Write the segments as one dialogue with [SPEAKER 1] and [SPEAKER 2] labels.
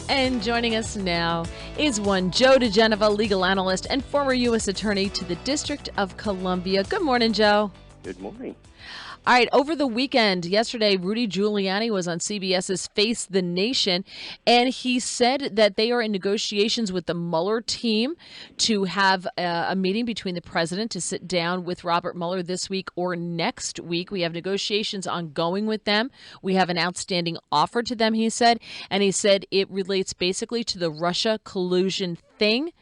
[SPEAKER 1] And joining us now is one Joe diGenova, legal analyst and former U.S. Attorney to the District of Columbia. Good morning, Joe.
[SPEAKER 2] Good morning.
[SPEAKER 1] All right, over the weekend, yesterday, Rudy Giuliani was on CBS's Face the Nation, and he said that they are in negotiations with the Mueller team to have a meeting between the president to sit down with Robert Mueller this week or next week. We have negotiations ongoing with them. We have an outstanding offer to them, he said, and he said it relates basically to the Russia collusion thing,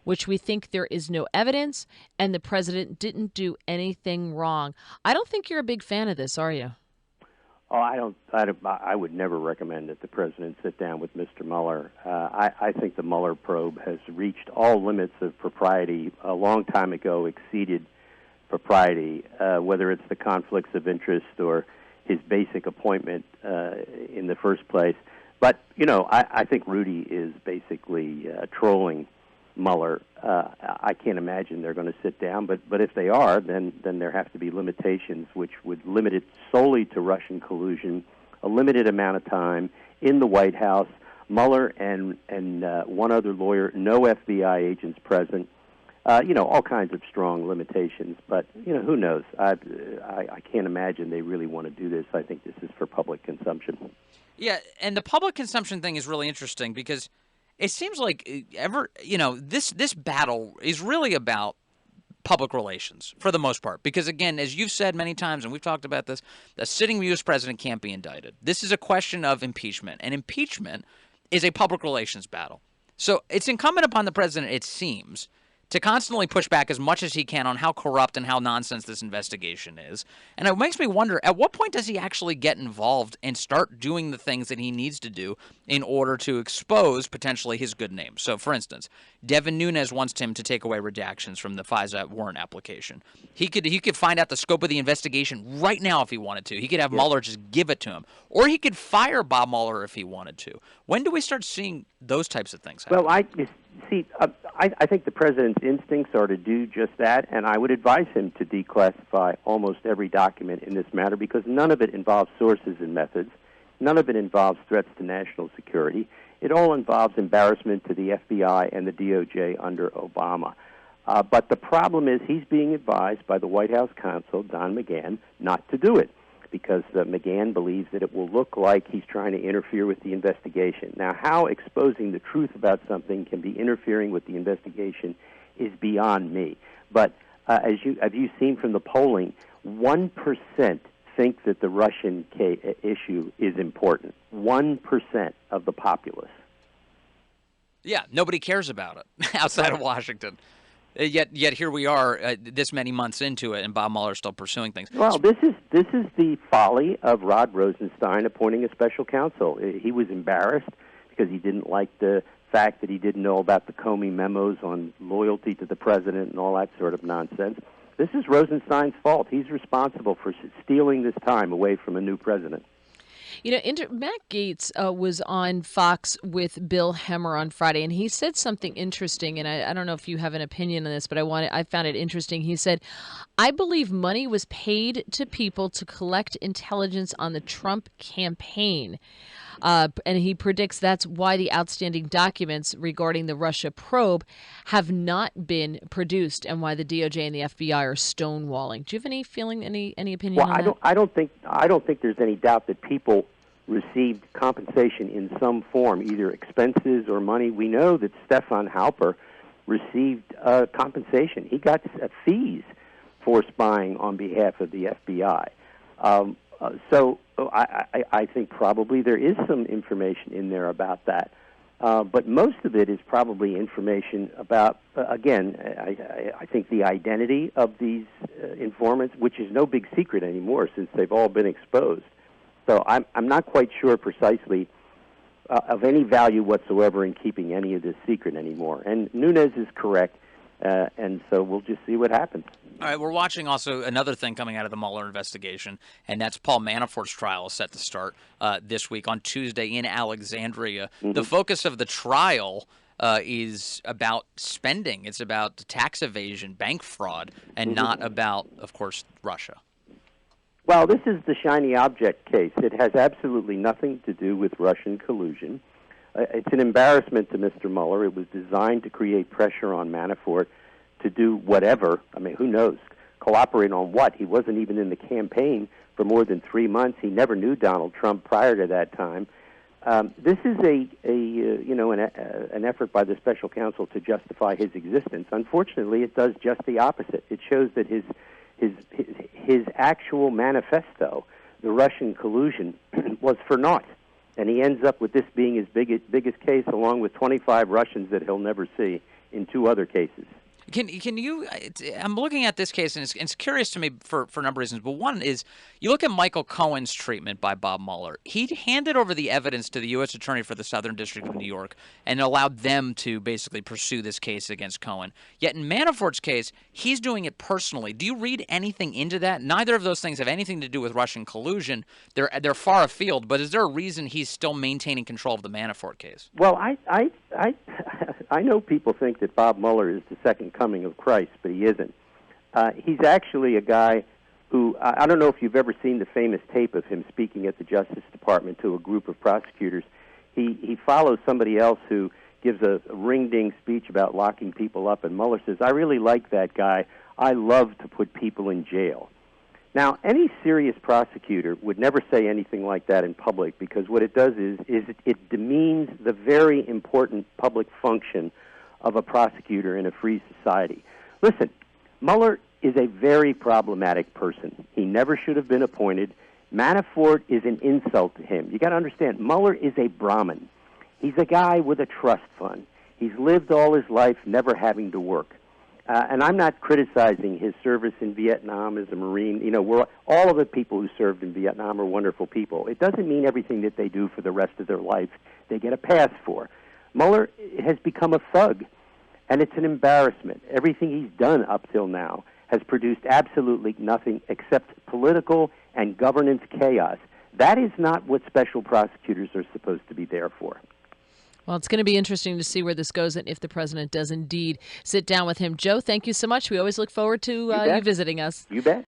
[SPEAKER 1] which we think there is no evidence, and the president didn't do anything wrong. I don't think you're a big fan of this, are you?
[SPEAKER 2] Oh, I would never recommend that the president sit down with Mr. Mueller. I think the Mueller probe has reached all limits of propriety a long time ago, exceeded propriety, whether it's the conflicts of interest or his basic appointment in the first place. But, you know, I think Rudy is basically trolling Mueller. I can't imagine they're going to sit down, but if they are, then there have to be limitations which would limit it solely to Russian collusion, a limited amount of time in the White House, Mueller and one other lawyer, no FBI agents present, all kinds of strong limitations. But, who knows? I can't imagine they really want to do this. I think this is for public consumption.
[SPEAKER 3] Yeah, and the public consumption thing is really interesting because it seems like this battle is really about public relations for the most part. Because, again, as you've said many times, and we've talked about this, the sitting U.S. president can't be indicted. This is a question of impeachment, and impeachment is a public relations battle. So it's incumbent upon the president, it seems, to constantly push back as much as he can on how corrupt and how nonsense this investigation is. And it makes me wonder, at what point does he actually get involved and start doing the things that he needs to do in order to expose potentially his good name? So, for instance, Devin Nunes wants him to take away redactions from the FISA warrant application. He could find out the scope of the investigation right now if he wanted to. He could have Mueller just give it to him. Or he could fire Bob Mueller if he wanted to. When do we start seeing those types of things happen?
[SPEAKER 2] Well, I think the president's instincts are to do just that, and I would advise him to declassify almost every document in this matter because none of it involves sources and methods. None of it involves threats to national security. It all involves embarrassment to the FBI and the DOJ under Obama. But the problem is he's being advised by the White House counsel, Don McGahn, not to do it, because McGahn believes that it will look like he's trying to interfere with the investigation. Now, how exposing the truth about something can be interfering with the investigation is beyond me. But as you've seen from the polling, 1% think that the Russian issue is important. 1% of the populace.
[SPEAKER 3] Yeah, nobody cares about it outside of Washington. Yet here we are, this many months into it, and Bob Mueller is still pursuing things.
[SPEAKER 2] Well, this is the folly of Rod Rosenstein appointing a special counsel. He was embarrassed because he didn't like the fact that he didn't know about the Comey memos on loyalty to the president and all that sort of nonsense. This is Rosenstein's fault. He's responsible for stealing this time away from a new president.
[SPEAKER 1] Intermec Gates was on Fox with Bill Hemmer on Friday, and he said something interesting, and I don't know if you have an opinion on this, but I found it interesting. He said, I believe money was paid to people to collect intelligence on the Trump campaign. And he predicts that's why the outstanding documents regarding the Russia probe have not been produced and why the DOJ and the FBI are stonewalling. Do you have any feeling, any opinion on that?
[SPEAKER 2] I don't think there's any doubt that people received compensation in some form, either expenses or money. We know that Stefan Halper received compensation. He got fees for spying on behalf of the FBI. So I think probably there is some information in there about that. But most of it is probably information about, again, I think the identity of these informants, which is no big secret anymore since they've all been exposed. So I'm not quite sure precisely of any value whatsoever in keeping any of this secret anymore. And Nunes is correct, and so we'll just see what happens.
[SPEAKER 3] All right, we're watching also another thing coming out of the Mueller investigation, and that's Paul Manafort's trial is set to start this week on Tuesday in Alexandria. Mm-hmm. The focus of the trial is about spending. It's about tax evasion, bank fraud, and not about, of course, Russia.
[SPEAKER 2] Well, this is the shiny object case. It has absolutely nothing to do with Russian collusion. It's an embarrassment to Mr. Mueller. It was designed to create pressure on Manafort to do whatever. I mean, who knows? Cooperate on what? He wasn't even in the campaign for more than 3 months. He never knew Donald Trump prior to that time. This is an effort by the special counsel to justify his existence. Unfortunately, it does just the opposite. It shows that his actual manifesto, the Russian collusion, was for naught. And he ends up with this being his biggest case, along with 25 Russians that he'll never see in 2 other cases.
[SPEAKER 3] Can you? I'm looking at this case, and it's curious to me for a number of reasons. But one is, you look at Michael Cohen's treatment by Bob Mueller. He handed over the evidence to the U.S. Attorney for the Southern District of New York and allowed them to basically pursue this case against Cohen. Yet in Manafort's case, he's doing it personally. Do you read anything into that? Neither of those things have anything to do with Russian collusion. They're far afield. But is there a reason he's still maintaining control of the Manafort case?
[SPEAKER 2] Well, I know people think that Bob Mueller is the second coming of Christ, but he isn't. He's actually a guy who, I don't know if you've ever seen the famous tape of him speaking at the Justice Department to a group of prosecutors. He follows somebody else who gives a ring-ding speech about locking people up, and Mueller says, I really like that guy. I love to put people in jail. Now, any serious prosecutor would never say anything like that in public, because what it does is it demeans the very important public function of a prosecutor in a free society. Listen, Mueller is a very problematic person. He never should have been appointed. Manafort is an insult to him. You got to understand, Mueller is a Brahmin. He's a guy with a trust fund. He's lived all his life never having to work. And I'm not criticizing his service in Vietnam as a Marine. You know, all of the people who served in Vietnam are wonderful people. It doesn't mean everything that they do for the rest of their life they get a pass for. Mueller has become a thug, and it's an embarrassment. Everything he's done up till now has produced absolutely nothing except political and governance chaos. That is not what special prosecutors are supposed to be there for.
[SPEAKER 1] Well, it's going to be interesting to see where this goes and if the president does indeed sit down with him. Joe, thank you so much. We always look forward to you visiting us.
[SPEAKER 2] You bet.